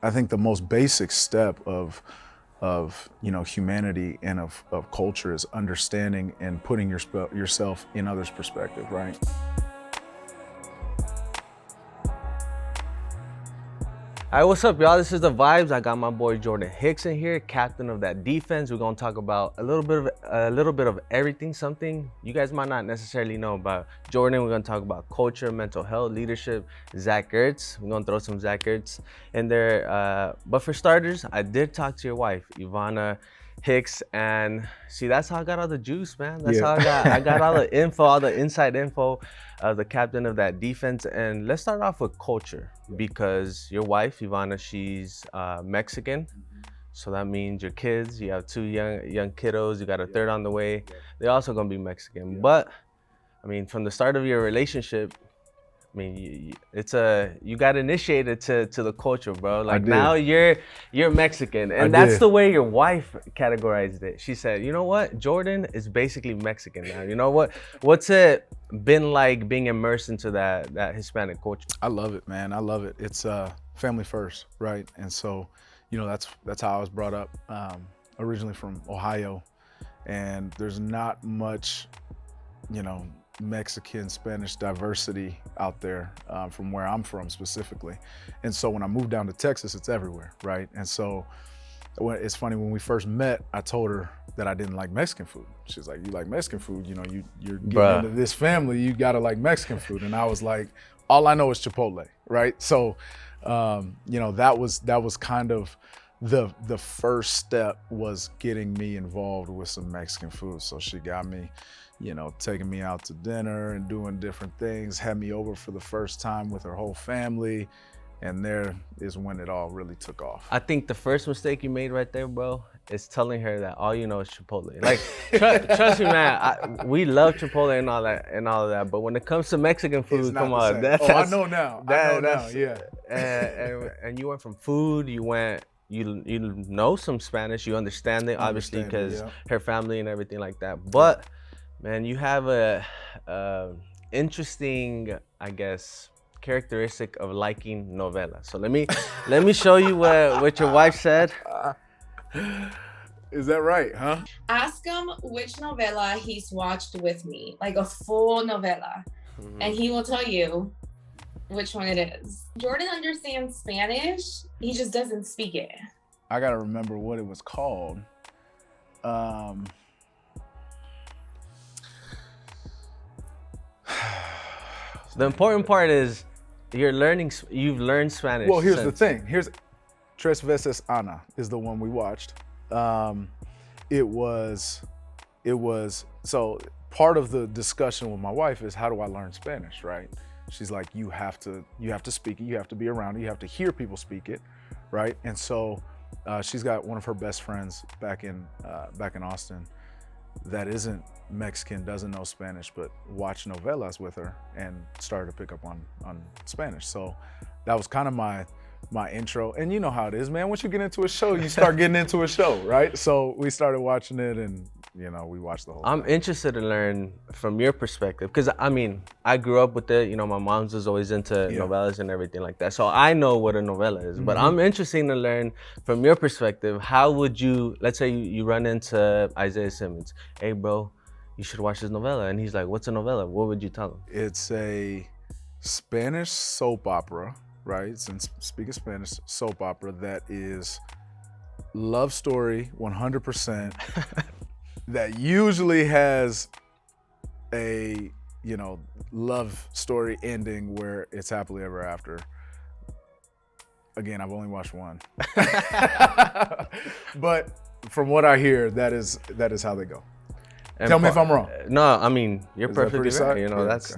I think the most basic step of humanity and of culture is understanding and putting yourself in others' perspective, right? All right, what's up, y'all? This is The Vibes. I got my boy Jordan Hicks in here, captain of that defense. We're gonna talk about a little bit of everything, something you guys might not necessarily know about Jordan. We're gonna talk about culture, mental health, leadership, Zach Ertz. We're gonna throw some Zach Ertz in there. But for starters, I did talk to your wife, Ivana Hicks, and see, that's how I got all the juice, man. That's how I got all the info, all the inside info of the captain of that defense. And let's start off with culture, because your wife, Ivana, she's Mexican. So that means your kids, you have two young kiddos, you got a third on the way. They're also gonna be Mexican. But I mean, from the start of your relationship, I mean, you got initiated to the culture, bro. Like now you're Mexican, and that's the way your wife categorized it. She said, you know what, Jordan is basically Mexican now. You know what? What's it been like being immersed into that Hispanic culture? I love it, man. I love it. It's family first, right? And so, that's how I was brought up. Originally from Ohio, and there's not much, Mexican, Spanish diversity out there from where I'm from specifically. And so when I moved down to Texas, it's everywhere, right? And so it's funny, when we first met, I told her that I didn't like Mexican food. She's like, you like Mexican food? You're getting into this family, you gotta like Mexican food. And I was like, all I know is Chipotle, right? So, that was kind of the first step, was getting me involved with some Mexican food. So she got me, taking me out to dinner and doing different things, had me over for the first time with her whole family. And there is when it all really took off. I think the first mistake you made right there, bro, is telling her that all you know is Chipotle. Like, trust me, man, we love Chipotle and all that, but when it comes to Mexican food, come on. I know now. Yeah. And you went from food, you know some Spanish, you understand it, obviously, because her family and everything like that. But, man, you have a interesting, I guess, characteristic of liking novelas. So let me show you what your wife said. Is that right, huh? Ask him which novela he's watched with me, like a full novela, and he will tell you which one it is. Jordan understands Spanish, he just doesn't speak it. I gotta remember what it was called. The important part is you've learned Spanish. Well, here's the thing. Tres Veces Ana is the one we watched. It was so part of the discussion with my wife is, how do I learn Spanish, right? She's like, you have to speak it, you have to be around it, you have to hear people speak it, right? And so she's got one of her best friends back in Austin that isn't Mexican, doesn't know Spanish, but watched novelas with her and started to pick up on Spanish. So that was kind of my intro. And you know how it is, man. Once you get into a show, you start getting into a show, right? So we started watching it, and we watched the whole thing. I'm interested to learn from your perspective, because I mean, I grew up with it. My mom's was always into novelas and everything like that. So I know what a novela is, but I'm interested to learn from your perspective. How would you, let's say you run into Isaiah Simmons, hey bro, you should watch this novela. And he's like, what's a novela? What would you tell him? It's a Spanish soap opera, right? It's in speaking Spanish soap opera that is love story 100%. That usually has a, love story ending where it's happily ever after. Again, I've only watched one. But from what I hear, that is how they go. And tell me if I'm wrong. No, I mean, you're perfectly right. That's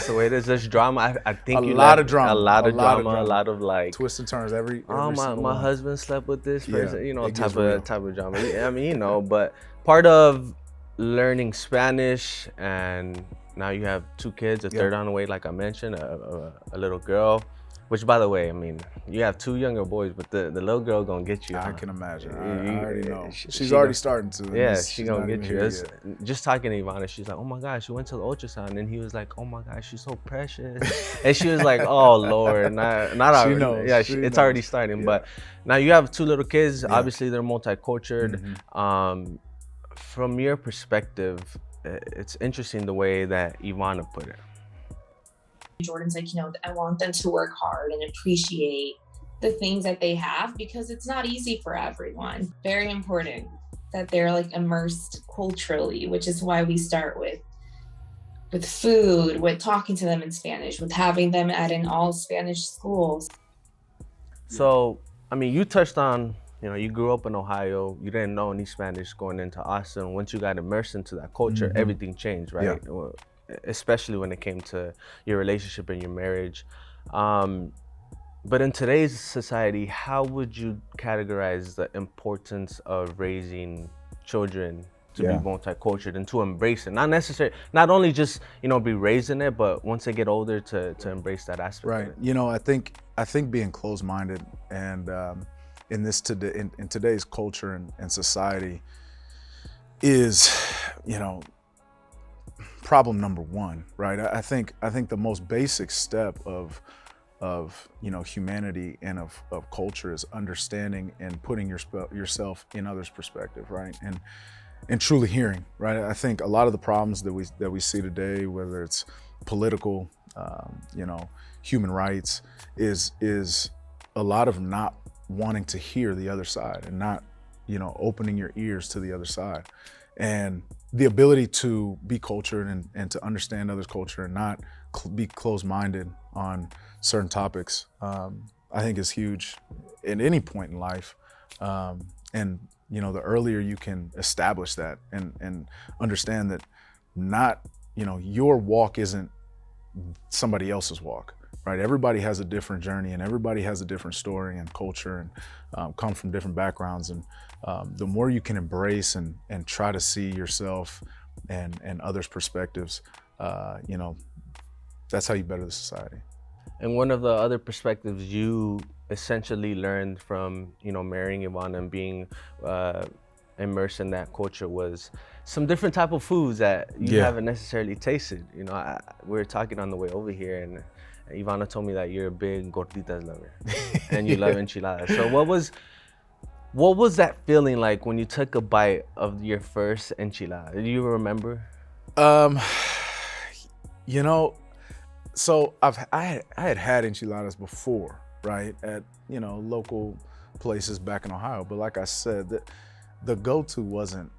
the way it is. There's drama. I think a lot of drama, a lot of like twists and turns. Every my husband slept with this person. Type of drama. I mean, but part of learning Spanish, and now you have two kids, a third on the way, like I mentioned, a little girl. Which, by the way, I mean, you have 2 younger boys, but the little girl gonna get you. I Huh? can imagine. I already know. She's she already gonna- starting to. and Yeah, she's she gonna not get even you. here It's, yet. just talking to Ivana, she's like, oh my gosh, she went to the ultrasound, and he was like, oh my gosh, she's so precious, and she was like, oh Lord, not She already. knows, Yeah, she it's already knows. starting. Yeah. But now you have 2 little kids. Yeah. Obviously, they're multicultural. From your perspective, it's interesting the way that Ivana put it. Jordan's like, I want them to work hard and appreciate the things that they have, because it's not easy for everyone. Very important that they're like immersed culturally, which is why we start with food, with talking to them in Spanish, with having them at an all Spanish schools. So, I mean, you touched on, you grew up in Ohio, you didn't know any Spanish going into Austin. Once you got immersed into that culture, everything changed, right? Yeah. Well, especially when it came to your relationship and your marriage. But in today's society, how would you categorize the importance of raising children to be multicultural and to embrace it? Not only just, be raised in it, but once they get older to embrace that aspect. Right. Of it. I think being closed-minded and in today's culture and society is, problem number one, right? I think the most basic step of humanity and of culture is understanding and putting yourself in others' perspective, right? And truly hearing, right? I think a lot of the problems that we see today, whether it's political, human rights, is a lot of not wanting to hear the other side and not, opening your ears to the other side. And the ability to be cultured and to understand others' culture and not be closed-minded on certain topics, I think is huge at any point in life. And the earlier you can establish that and understand that not, your walk isn't somebody else's walk, right? Everybody has a different journey and everybody has a different story and culture and come from different backgrounds. And the more you can embrace and try to see yourself and others' perspectives, that's how you better the society. And one of the other perspectives you essentially learned from, marrying Ivana and being immersed in that culture was some different type of foods that you haven't necessarily tasted. We were talking on the way over here, and Ivana told me that you're a big gorditas lover and you love enchiladas. So what was that feeling like when you took a bite of your first enchilada? Do you remember? So I had enchiladas before, right, at local places back in Ohio. But like I said, the go-to wasn't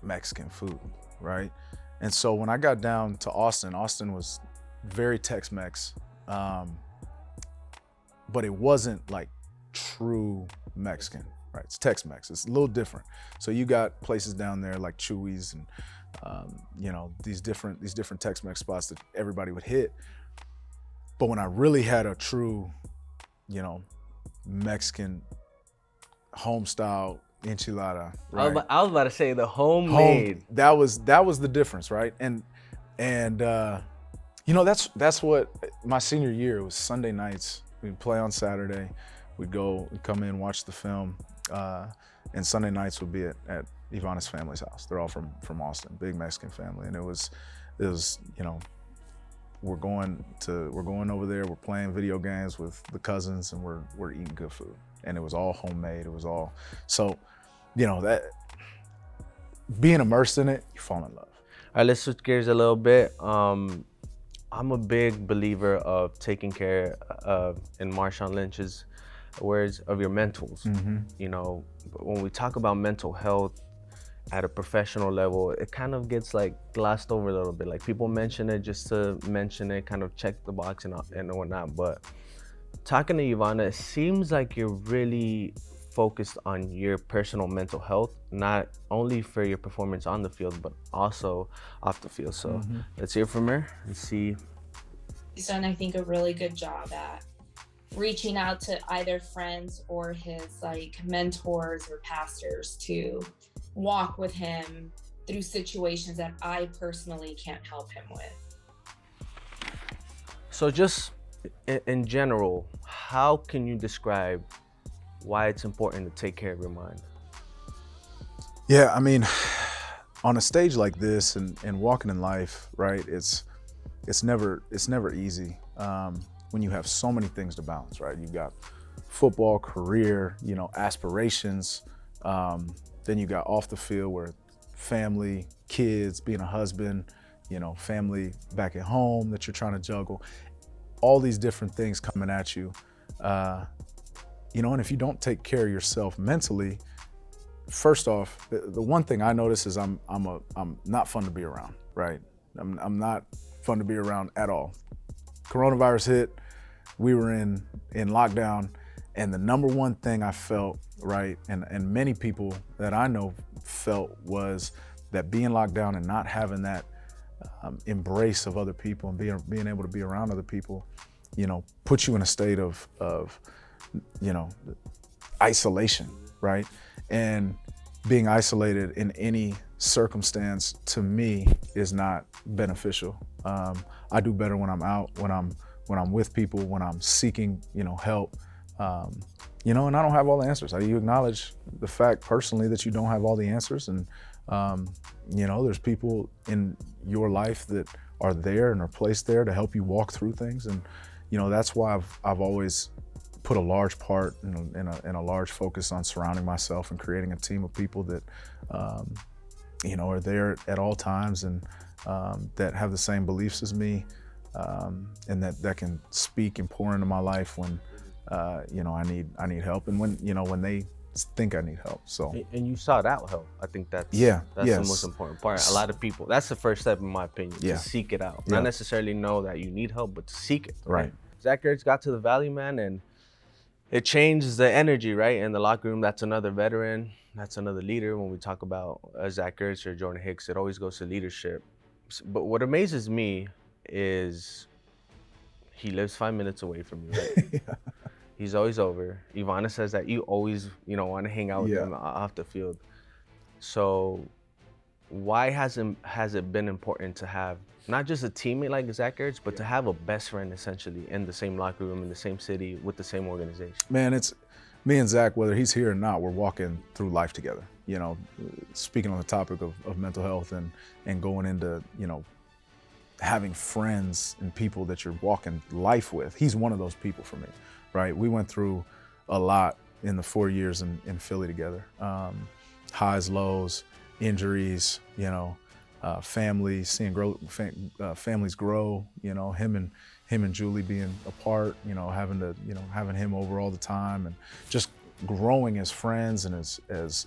Mexican food, right? And so when I got down to Austin was very Tex-Mex, but it wasn't like true Mexican, right? It's Tex-Mex. It's a little different. So you got places down there like Chewy's and these different Tex-Mex spots that everybody would hit. But when I really had a true, Mexican home style enchilada, right? I was about to say the homemade. That was the difference, right? And that's what my senior year, it was Sunday nights. We'd play on Saturday. We'd come in, watch the film, and Sunday nights would be at Ivana's family's house. They're all from Austin, big Mexican family, and it was we're going over there, we're playing video games with the cousins, and we're eating good food. And it was all homemade. It was all, so, that being immersed in it, you fall in love. All right, let's switch gears a little bit. I'm a big believer of taking care of, in Marshawn Lynch's words, of your mentals. When we talk about mental health at a professional level, it kind of gets like glossed over a little bit. Like people mention it just to mention it, kind of check the box and whatnot. But talking to Ivana, it seems like you're really focused on your personal mental health, not only for your performance on the field, but also off the field. So let's hear from her and see. He's done, I think, a really good job at reaching out to either friends or his mentors or pastors to walk with him through situations that I personally can't help him with. So just In general, how can you describe why it's important to take care of your mind? Yeah, I mean, on a stage like this and walking in life, right? It's never easy when you have so many things to balance, right? You've got football, career, aspirations. Then you got off the field where family, kids, being a husband, family back at home that you're trying to juggle. All these different things coming at you. And if you don't take care of yourself mentally, first off, the one thing I notice is I'm not fun to be around, right? I'm not fun to be around at all. Coronavirus hit, we were in lockdown, and the number one thing I felt, right, and many people that I know felt, was that being locked down and not having that embrace of other people and being able to be around other people, puts you in a state of isolation, right? And being isolated in any circumstance, to me, is not beneficial. I do better when I'm out, when I'm with people, when I'm seeking, help. And I don't have all the answers. You acknowledge the fact personally that you don't have all the answers, and there's people in your life that are there and are placed there to help you walk through things, and that's why I've always put a large part and a large focus on surrounding myself and creating a team of people that are there at all times, and that have the same beliefs as me, and that can speak and pour into my life when I need help, and when they think I need help. So, and you sought out help. I think that's yes. the most important part. A lot of people, that's the first step in my opinion, to seek it out. Not necessarily know that you need help, but to seek it. Right. Zach Ertz got to the Valley, man, and it changes the energy, right? In the locker room, that's another veteran, that's another leader. When we talk about Zach Ertz or Jordan Hicks, it always goes to leadership. But what amazes me is he lives 5 minutes away from you, right? Yeah. He's always over. Ivana says that you always, want to hang out with him off the field. So why has it been important to have not just a teammate like Zach Ertz, but to have a best friend essentially in the same locker room, in the same city, with the same organization? Man, it's me and Zach, whether he's here or not, we're walking through life together. Speaking on the topic of mental health and going into, having friends and people that you're walking life with. He's one of those people for me, right? We went through a lot in the 4 years in Philly together. Highs, lows, injuries, families, seeing families grow, him and Julie being apart, having him over all the time, and just growing as friends and as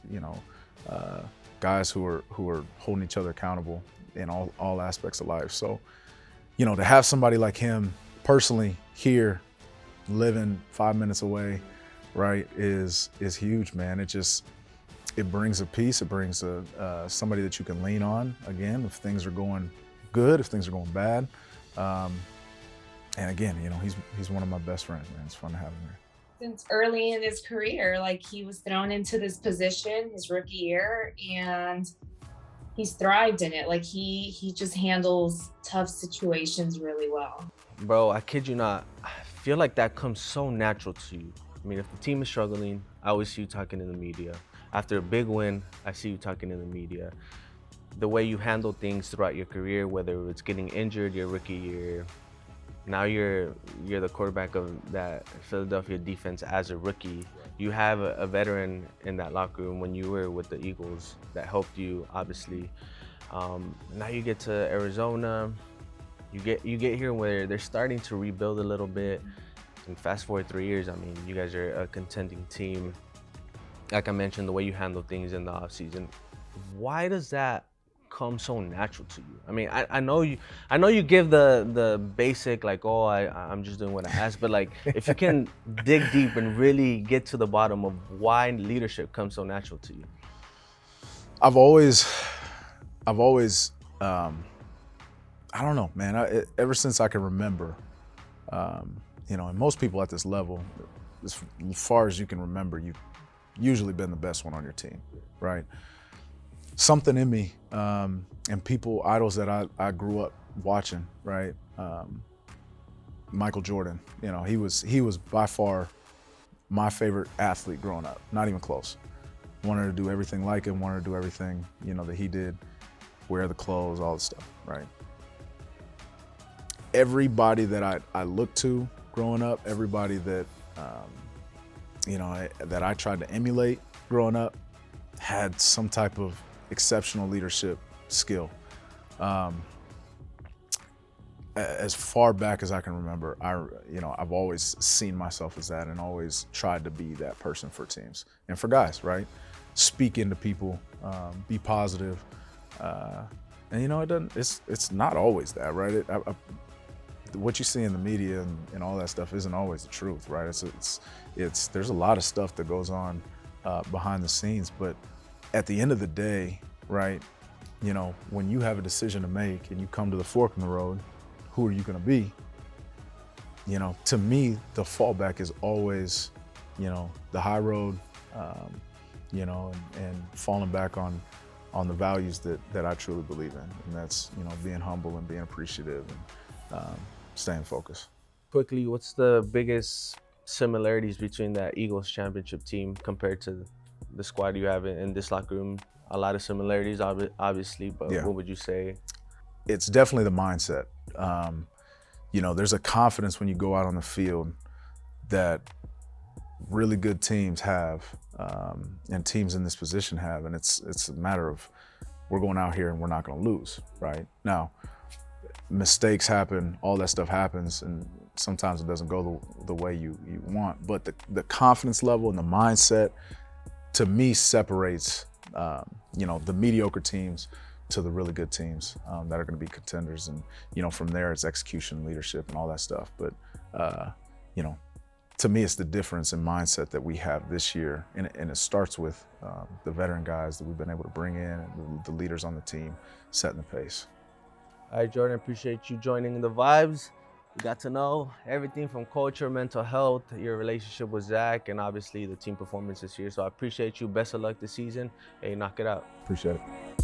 guys who are holding each other accountable in all aspects of life. So, to have somebody like him personally here, living 5 minutes away, right, is huge, man. It brings a peace. It brings somebody that you can lean on, again, if things are going good, if things are going bad. And again, he's one of my best friends, man. It's fun to have him here. Since early in his career, he was thrown into this position his rookie year, and he's thrived in it. He just handles tough situations really well. Bro, I kid you not. I feel like that comes so natural to you. I mean, if the team is struggling, I always see you talking in the media. After a big win, I see you talking in the media. The way you handle things throughout your career, whether it's getting injured your rookie year, now you're the quarterback of that Philadelphia defense as a rookie. You have a veteran in that locker room when you were with the Eagles that helped you, obviously. Now you get to Arizona. You get here where they're starting to rebuild a little bit. And fast forward 3 years, I mean, you guys are a contending team. Like I mentioned, the way you handle things in the offseason. Why does that come so natural to you? I mean, I know you give the basic, I'm just doing what I ask, but if you can dig deep and really get to the bottom of why leadership comes so natural to you. I've always I don't know, man. Ever since I can remember, and most people at this level, as far as you can remember, you've usually been the best one on your team, right? Something in me, and idols that I grew up watching, right? Michael Jordan. You know, he was by far my favorite athlete growing up. Not even close. Wanted to do everything like him. Wanted to do everything, you know, that he did. Wear the clothes, all the stuff, right? Everybody that I looked to growing up, everybody that you know, that I tried to emulate growing up, had some type of exceptional leadership skill. As far back as I can remember, I've always seen myself as that and always tried to be that person for teams and for guys, right? Speak into people, be positive, and you know, it's not always that, right? What you see in the media and all that stuff isn't always the truth, right? There's a lot of stuff that goes on behind the scenes, but at the end of the day, right, you know, when you have a decision to make and you come to the fork in the road, who are you going to be? You know, to me, the fallback is always, you know, the high road, you know, and falling back on the values that I truly believe in, and that's, you know, being humble and being appreciative and staying focused. Quickly, what's the biggest similarities between that Eagles championship team compared to the squad you have in this locker room? A lot of similarities, obviously, but Yeah. What would you say? It's definitely the mindset. You know, there's a confidence when you go out on the field that really good teams have, and teams in this position have, and it's a matter of, we're going out here and we're not going to lose, right? Now, mistakes happen, all that stuff happens, and sometimes it doesn't go the way you want, but the confidence level and the mindset, to me, separates you know, the mediocre teams to the really good teams that are going to be contenders. And, you know, from there, it's execution, leadership, and all that stuff. But, you know, to me, it's the difference in mindset that we have this year. And it starts with the veteran guys that we've been able to bring in and the leaders on the team setting the pace. All right, Jordan, appreciate you joining the Vibes. We got to know everything from culture, mental health, your relationship with Zach, and obviously the team performance this year. So I appreciate you. Best of luck this season. Hey, knock it out. Appreciate it.